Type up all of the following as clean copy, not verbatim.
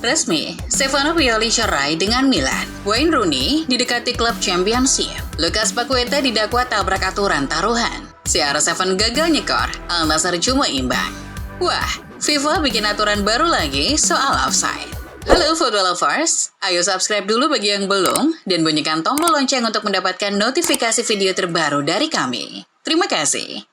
Resmi, Stefano Pioli cerai dengan Milan. Wayne Rooney didekati klub Championship. Lucas Paqueta didakwa tabrak aturan taruhan. CR7 gagal nyekor, Al Nassr cuma imbang. Wah, FIFA bikin aturan baru lagi soal offside. Halo football lovers, ayo subscribe dulu bagi yang belum dan bunyikan tombol lonceng untuk mendapatkan notifikasi video terbaru dari kami. Terima kasih.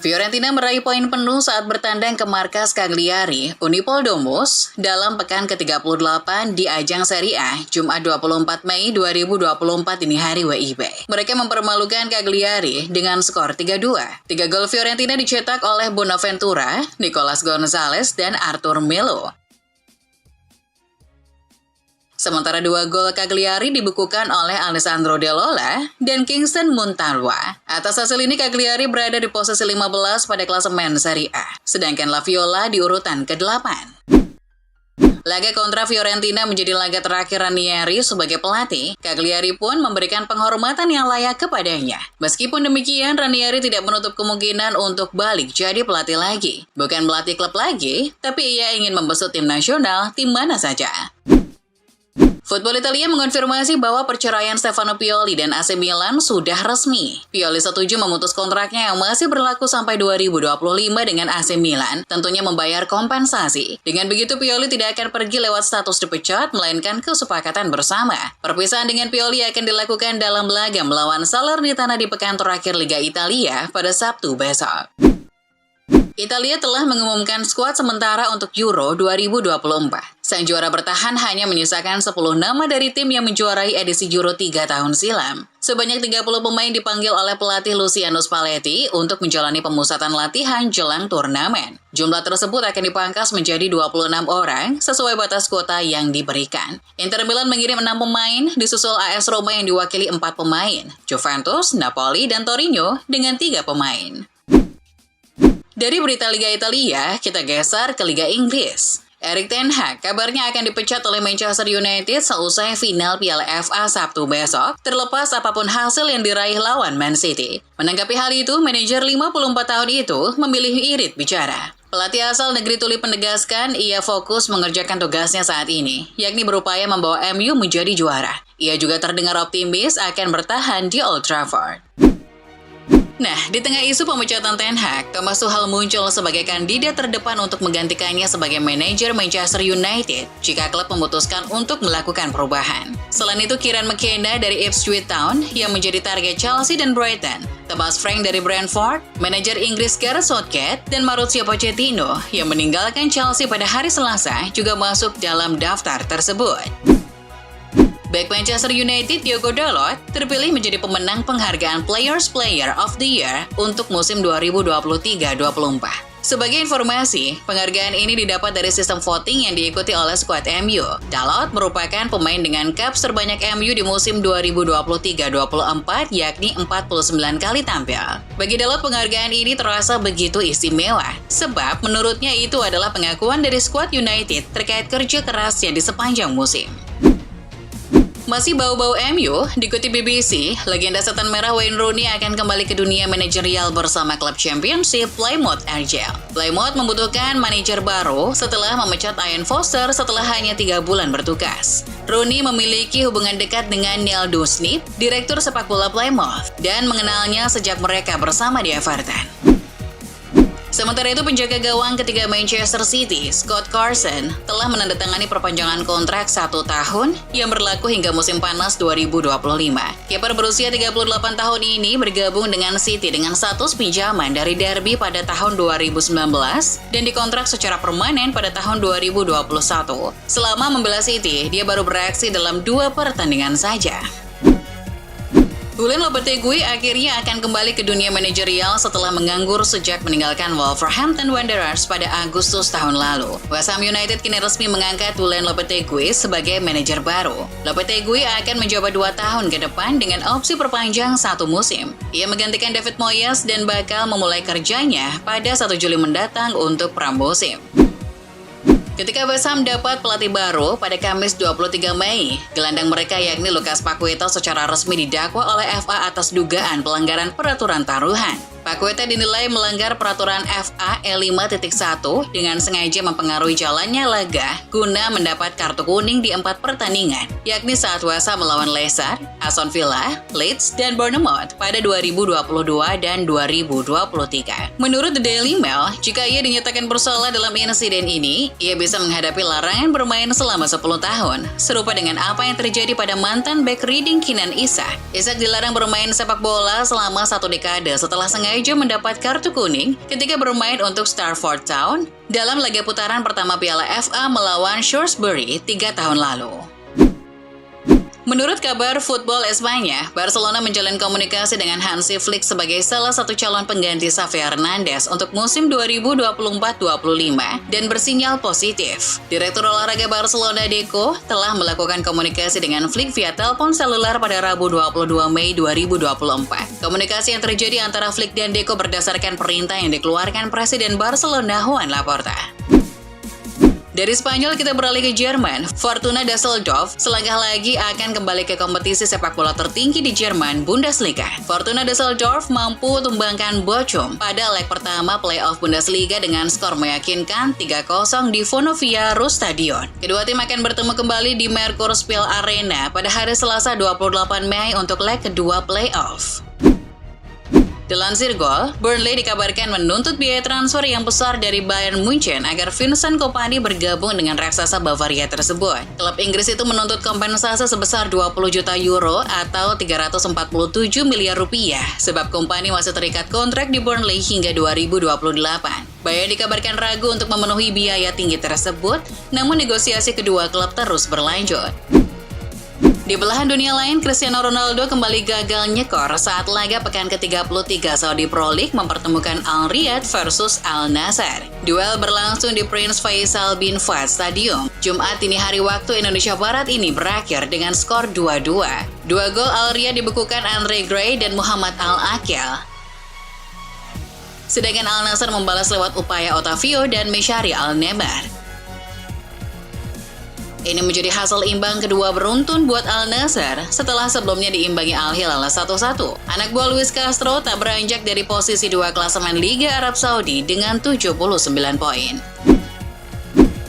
Fiorentina meraih poin penuh saat bertandang ke markas Cagliari, Unipol Domus, dalam pekan ke-38 di ajang Serie A, Jumat 24 Mei 2024 dini hari WIB. Mereka mempermalukan Cagliari dengan skor 3-2. 3 gol Fiorentina dicetak oleh Bonaventura, Nicolas Gonzalez, dan Arthur Melo. Sementara 2 gol Cagliari dibukukan oleh Alessandro De Lola dan Kingston Montalva. Atas hasil ini Cagliari berada di posisi 15 pada klasemen Serie A, sedangkan La Viola di urutan ke-8. Laga kontra Fiorentina menjadi laga terakhir Ranieri sebagai pelatih. Cagliari pun memberikan penghormatan yang layak kepadanya. Meskipun demikian, Ranieri tidak menutup kemungkinan untuk balik jadi pelatih lagi. Bukan pelatih klub lagi, tapi ia ingin membesut tim nasional, tim mana saja. Football Italia mengonfirmasi bahwa perceraian Stefano Pioli dan AC Milan sudah resmi. Pioli setuju memutus kontraknya yang masih berlaku sampai 2025 dengan AC Milan, tentunya membayar kompensasi. Dengan begitu Pioli tidak akan pergi lewat status dipecat, melainkan kesepakatan bersama. Perpisahan dengan Pioli akan dilakukan dalam laga melawan Salernitana di pekan terakhir Liga Italia pada Sabtu besok. Italia telah mengumumkan skuad sementara untuk Euro 2024. Sang juara bertahan hanya menyisakan 10 nama dari tim yang menjuarai edisi Euro 3 tahun silam. Sebanyak 30 pemain dipanggil oleh pelatih Luciano Spalletti untuk menjalani pemusatan latihan jelang turnamen. Jumlah tersebut akan dipangkas menjadi 26 orang sesuai batas kuota yang diberikan. Inter Milan mengirim 6 pemain, disusul AS Roma yang diwakili 4 pemain, Juventus, Napoli, dan Torino dengan 3 pemain. Dari berita Liga Italia, kita geser ke Liga Inggris. Erik ten Hag kabarnya akan dipecat oleh Manchester United seusai final Piala FA Sabtu besok, terlepas apapun hasil yang diraih lawan Man City. Menanggapi hal itu, manajer 54 tahun itu memilih irit bicara. Pelatih asal negeri Tuli menegaskan ia fokus mengerjakan tugasnya saat ini, yakni berupaya membawa MU menjadi juara. Ia juga terdengar optimis akan bertahan di Old Trafford. Nah, di tengah isu pemecatan Ten Hag, Thomas Tuchel muncul sebagai kandidat terdepan untuk menggantikannya sebagai manajer Manchester United jika klub memutuskan untuk melakukan perubahan. Selain itu, Kieran McKenna dari Ipswich Town yang menjadi target Chelsea dan Brighton, Thomas Frank dari Brentford, manajer Inggris Gareth Southgate, dan Mauricio Pochettino yang meninggalkan Chelsea pada hari Selasa juga masuk dalam daftar tersebut. Back Manchester United Diogo Dalot terpilih menjadi pemenang penghargaan Players Player of the Year untuk musim 2023-24. Sebagai informasi, penghargaan ini didapat dari sistem voting yang diikuti oleh skuad MU. Dalot merupakan pemain dengan caps terbanyak MU di musim 2023-24, yakni 49 kali tampil. Bagi Dalot, penghargaan ini terasa begitu istimewa, sebab menurutnya itu adalah pengakuan dari skuad United terkait kerja kerasnya di sepanjang musim. Masih bau-bau MU, dikutip BBC, legenda setan merah Wayne Rooney akan kembali ke dunia manajerial bersama klub Championship Plymouth Argyle. Plymouth membutuhkan manajer baru setelah memecat Ian Foster setelah hanya 3 bulan bertugas. Rooney memiliki hubungan dekat dengan Neil Dusnip, direktur sepak bola Plymouth, dan mengenalnya sejak mereka bersama di Everton. Sementara itu, penjaga gawang ketiga Manchester City, Scott Carson, telah menandatangani perpanjangan kontrak 1 tahun yang berlaku hingga musim panas 2025. Kiper berusia 38 tahun ini bergabung dengan City dengan status pinjaman dari Derby pada tahun 2019 dan dikontrak secara permanen pada tahun 2021. Selama membela City, dia baru beraksi dalam 2 pertandingan saja. Julen Lopetegui akhirnya akan kembali ke dunia manajerial setelah menganggur sejak meninggalkan Wolverhampton Wanderers pada Agustus tahun lalu. West Ham United kini resmi mengangkat Julen Lopetegui sebagai manajer baru. Lopetegui akan menjabat 2 tahun ke depan dengan opsi perpanjang 1 musim. Ia menggantikan David Moyes dan bakal memulai kerjanya pada 1 Juli mendatang untuk pramusim. Ketika West Ham dapat pelatih baru pada Kamis 23 Mei, gelandang mereka yakni Lucas Paqueta secara resmi didakwa oleh FA atas dugaan pelanggaran peraturan taruhan. Paqueta dinilai melanggar peraturan FA E5.1 dengan sengaja mempengaruhi jalannya laga guna mendapat kartu kuning di 4 pertandingan, yakni saat West Ham melawan Leicester, Aston Villa, Leeds, dan Bournemouth pada 2022 dan 2023. Menurut The Daily Mail, jika ia dinyatakan bersalah dalam insiden ini, ia bisa menghadapi larangan bermain selama 10 tahun, serupa dengan apa yang terjadi pada mantan bek Reading Keenan Isak. Isak dilarang bermain sepak bola selama 1 dekade setelah sengaja mendapat kartu kuning ketika bermain untuk Starford Town dalam laga putaran pertama Piala FA melawan Shrewsbury 3 tahun lalu. Menurut kabar Football Espanya, Barcelona menjalin komunikasi dengan Hansi Flick sebagai salah satu calon pengganti Xavi Hernandez untuk musim 2024-25 dan bersinyal positif. Direktur olahraga Barcelona Deco telah melakukan komunikasi dengan Flick via telepon seluler pada Rabu 22 Mei 2024. Komunikasi yang terjadi antara Flick dan Deco berdasarkan perintah yang dikeluarkan Presiden Barcelona Joan Laporta. Dari Spanyol kita beralih ke Jerman. Fortuna Düsseldorf selangkah lagi akan kembali ke kompetisi sepak bola tertinggi di Jerman, Bundesliga. Fortuna Düsseldorf mampu tumbangkan Bochum pada leg pertama playoff Bundesliga dengan skor meyakinkan 3-0 di Vonovia Stadion. Kedua tim akan bertemu kembali di Merkurspiel Arena pada hari Selasa 28 Mei untuk leg kedua playoff. Dilansir Goal, Burnley dikabarkan menuntut biaya transfer yang besar dari Bayern Munchen agar Vincent Kompany bergabung dengan raksasa Bavaria tersebut. Klub Inggris itu menuntut kompensasi sebesar 20 juta euro atau 347 miliar rupiah, sebab Kompany masih terikat kontrak di Burnley hingga 2028. Bayern dikabarkan ragu untuk memenuhi biaya tinggi tersebut, namun negosiasi kedua klub terus berlanjut. Di belahan dunia lain, Cristiano Ronaldo kembali gagal nyekor saat laga pekan ke-33 Saudi Pro League mempertemukan Al Riyadh versus Al Nassr. Duel berlangsung di Prince Faisal bin Fahd Stadium. Jumat dini hari waktu Indonesia Barat ini berakhir dengan skor 2-2. Dua gol Al Riyadh dibekukan Andre Gray dan Muhammad Al-Akil. Sedangkan Al Nassr membalas lewat upaya Otavio dan Meshari Al-Nebar. Ini menjadi hasil imbang kedua beruntun buat Al Nassr setelah sebelumnya diimbangi Al Hilal 1-1. Anak buah Luis Castro tak beranjak dari posisi 2 klasemen Liga Arab Saudi dengan 79 poin.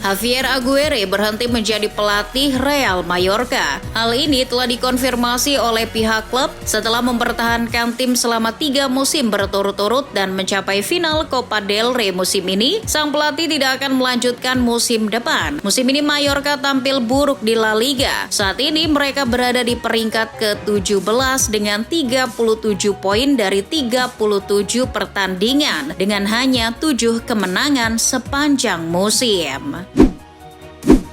Javier Aguirre berhenti menjadi pelatih Real Mallorca. Hal ini telah dikonfirmasi oleh pihak klub setelah mempertahankan tim selama 3 musim berturut-turut dan mencapai final Copa del Rey musim ini. Sang pelatih tidak akan melanjutkan musim depan. Musim ini Mallorca tampil buruk di La Liga. Saat ini mereka berada di peringkat ke-17 dengan 37 poin dari 37 pertandingan dengan hanya 7 kemenangan sepanjang musim.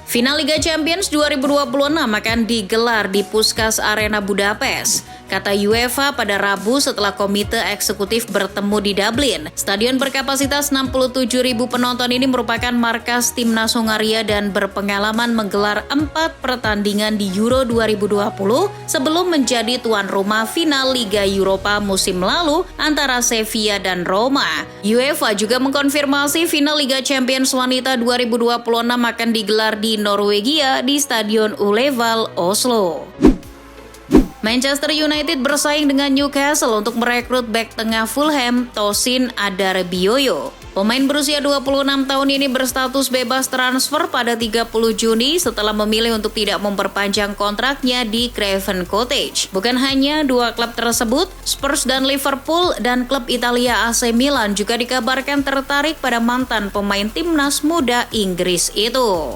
Final Liga Champions 2026 akan digelar di Puskás Arena Budapest, kata UEFA pada Rabu setelah komite eksekutif bertemu di Dublin. Stadion berkapasitas 67.000 penonton ini merupakan markas timnas Hongaria dan berpengalaman menggelar 4 pertandingan di Euro 2020 sebelum menjadi tuan rumah final Liga Eropa musim lalu antara Sevilla dan Roma. UEFA juga mengkonfirmasi final Liga Champions Wanita 2026 akan digelar di Norwegia di Stadion Ullevål, Oslo. Manchester United bersaing dengan Newcastle untuk merekrut bek tengah Fulham, Tosin Adarabioyo. Pemain berusia 26 tahun ini berstatus bebas transfer pada 30 Juni setelah memilih untuk tidak memperpanjang kontraknya di Craven Cottage. Bukan hanya 2 klub tersebut, Spurs dan Liverpool dan klub Italia AC Milan juga dikabarkan tertarik pada mantan pemain timnas muda Inggris itu.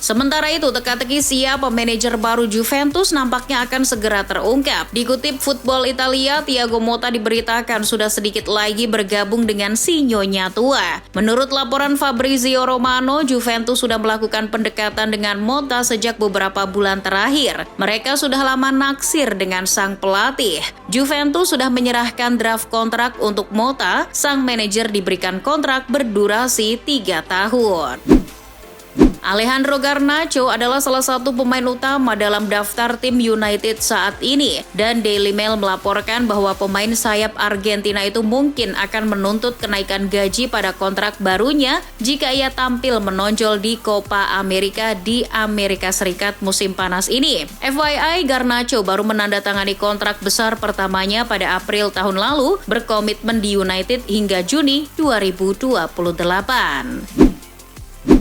Sementara itu, teka-teki siapa manajer baru Juventus nampaknya akan segera terungkap. Dikutip Football Italia, Thiago Motta diberitakan sudah sedikit lagi bergabung dengan si Nyonya Tua. Menurut laporan Fabrizio Romano, Juventus sudah melakukan pendekatan dengan Motta sejak beberapa bulan terakhir. Mereka sudah lama naksir dengan sang pelatih. Juventus sudah menyerahkan draft kontrak untuk Motta. Sang manajer diberikan kontrak berdurasi 3 tahun. Alejandro Garnacho adalah salah satu pemain utama dalam daftar tim United saat ini, dan Daily Mail melaporkan bahwa pemain sayap Argentina itu mungkin akan menuntut kenaikan gaji pada kontrak barunya jika ia tampil menonjol di Copa America di Amerika Serikat musim panas ini. FYI, Garnacho baru menandatangani kontrak besar pertamanya pada April tahun lalu, berkomitmen di United hingga Juni 2028.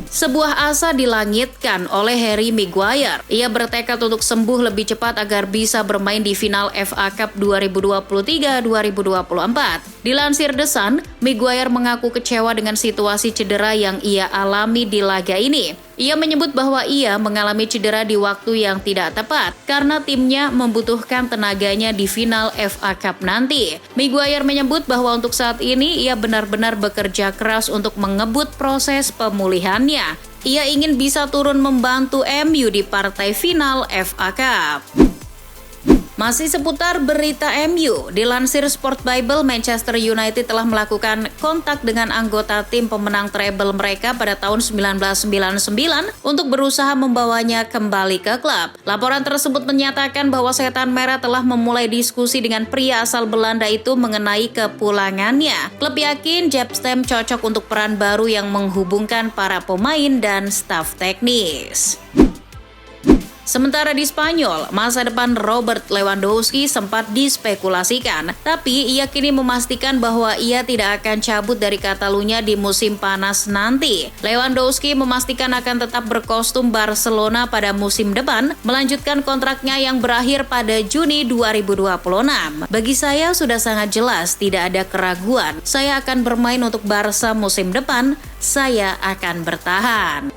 Sebuah asa dilangitkan oleh Harry Maguire. Ia bertekad untuk sembuh lebih cepat agar bisa bermain di final FA Cup 2023-2024. Dilansir The Sun, Maguire mengaku kecewa dengan situasi cedera yang ia alami di laga ini. Ia menyebut bahwa ia mengalami cedera di waktu yang tidak tepat karena timnya membutuhkan tenaganya di final FA Cup nanti. Maguire menyebut bahwa untuk saat ini ia benar-benar bekerja keras untuk mengebut proses pemulihannya. Ia ingin bisa turun membantu MU di partai final FA Cup. Masih seputar berita MU, dilansir Sport Bible, Manchester United telah melakukan kontak dengan anggota tim pemenang treble mereka pada tahun 1999 untuk berusaha membawanya kembali ke klub. Laporan tersebut menyatakan bahwa Setan Merah telah memulai diskusi dengan pria asal Belanda itu mengenai kepulangannya. Klub yakin Jaap Stam cocok untuk peran baru yang menghubungkan para pemain dan staf teknis. Sementara di Spanyol, masa depan Robert Lewandowski sempat dispekulasikan, tapi ia kini memastikan bahwa ia tidak akan cabut dari Catalunya di musim panas nanti. Lewandowski memastikan akan tetap berkostum Barcelona pada musim depan, melanjutkan kontraknya yang berakhir pada Juni 2026. Bagi saya sudah sangat jelas, tidak ada keraguan. Saya akan bermain untuk Barca musim depan, saya akan bertahan.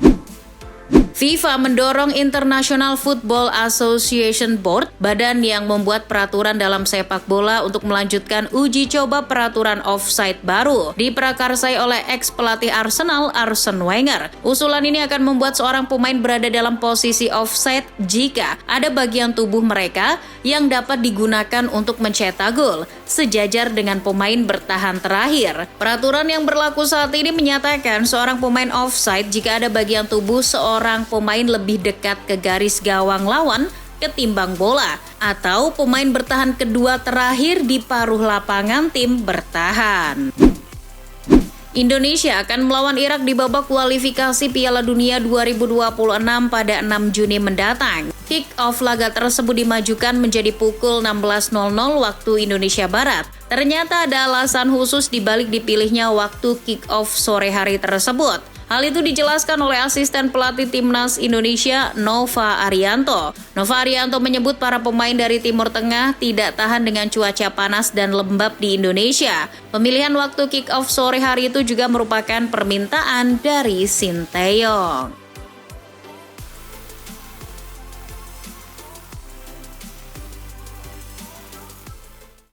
FIFA mendorong International Football Association Board, badan yang membuat peraturan dalam sepak bola, untuk melanjutkan uji coba peraturan offside baru. Diprakarsai oleh ex-pelatih Arsenal, Arsene Wenger. Usulan ini akan membuat seorang pemain berada dalam posisi offside jika ada bagian tubuh mereka yang dapat digunakan untuk mencetak gol, sejajar dengan pemain bertahan terakhir. Peraturan yang berlaku saat ini menyatakan seorang pemain offside jika ada bagian tubuh seorang pemain lebih dekat ke garis gawang lawan ketimbang bola, atau pemain bertahan kedua terakhir di paruh lapangan tim bertahan. Indonesia akan melawan Irak di babak kualifikasi Piala Dunia 2026 pada 6 Juni mendatang. Kick-off laga tersebut dimajukan menjadi pukul 16.00 waktu Indonesia Barat. Ternyata ada alasan khusus dibalik dipilihnya waktu kick-off sore hari tersebut. Hal itu dijelaskan oleh asisten pelatih Timnas Indonesia, Nova Arianto. Nova Arianto menyebut para pemain dari Timur Tengah tidak tahan dengan cuaca panas dan lembab di Indonesia. Pemilihan waktu kick-off sore hari itu juga merupakan permintaan dari Sinteyong.